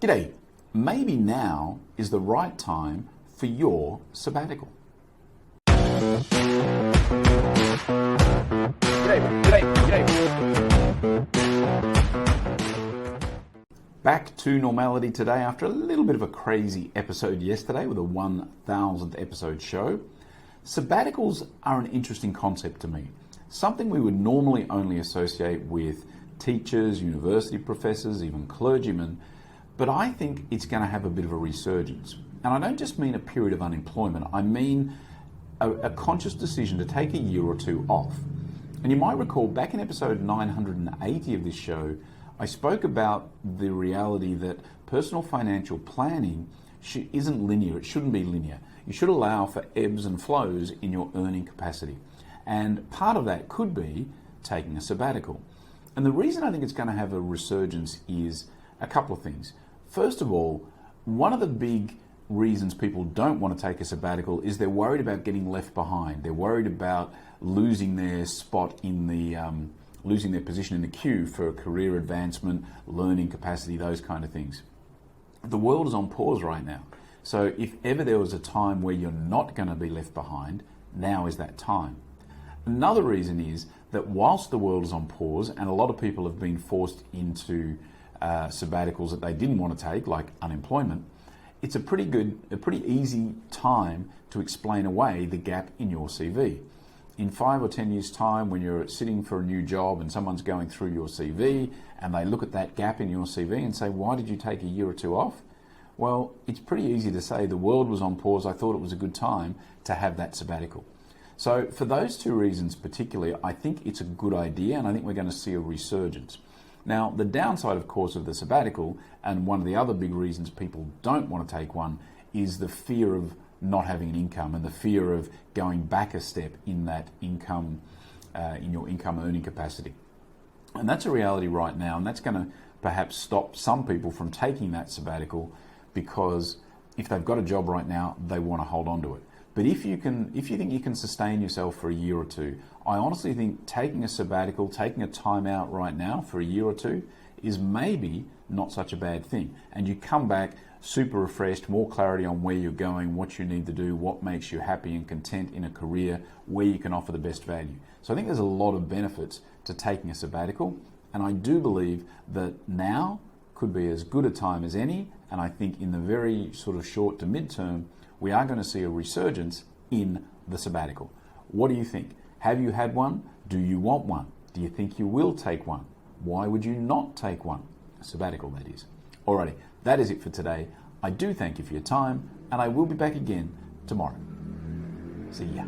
G'day. Maybe now is the right time for your sabbatical. Back to normality today after a little bit of a crazy episode yesterday with a 1000th episode show. Sabbaticals are an interesting concept to me. Something we would normally only associate with teachers, university professors, even clergymen, but I think it's going to have a bit of a resurgence. And I don't just mean a period of unemployment, I mean a conscious decision to take a year or two off. And you might recall back in episode 980 of this show, I spoke about the reality that personal financial planning isn't linear, it shouldn't be linear. You should allow for ebbs and flows in your earning capacity. And part of that could be taking a sabbatical. And the reason I think it's going to have a resurgence is a couple of things. First of all, one of the big reasons people don't want to take a sabbatical is they're worried about getting left behind. They're worried about losing their spot in the, losing their position in the queue for career advancement, learning capacity, those kind of things. The world is on pause right now. So if ever there was a time where you're not going to be left behind, now is that time. Another reason is that whilst the world is on pause and a lot of people have been forced into sabbaticals that they didn't want to take, like unemployment, it's a pretty easy time to explain away the gap in your CV. In 5 or 10 years' time, when you're sitting for a new job and someone's going through your CV and they look at that gap in your CV and say, why did you take a year or two off? Well, it's pretty easy to say the world was on pause, I thought it was a good time to have that sabbatical. So for those two reasons particularly, I think it's a good idea and I think we're going to see a resurgence. Now, the downside, of course, of the sabbatical, and one of the other big reasons people don't want to take one, is the fear of not having an income and the fear of going back a step in that income, in your income earning capacity. And that's a reality right now, and that's going to perhaps stop some people from taking that sabbatical because if they've got a job right now, they want to hold on to it. But if you think you can sustain yourself for a year or two, I honestly think taking a sabbatical, taking a time out right now for a year or two is maybe not such a bad thing. And you come back super refreshed, more clarity on where you're going, what you need to do, what makes you happy and content in a career, where you can offer the best value. So I think there's a lot of benefits to taking a sabbatical. And I do believe that now could be as good a time as any. And I think in the very sort of short to mid-term, we are going to see a resurgence in the sabbatical. What do you think? Have you had one? Do you want one? Do you think you will take one? Why would you not take one? A sabbatical, that is. Alrighty, that is it for today. I do thank you for your time, and I will be back again tomorrow. See ya.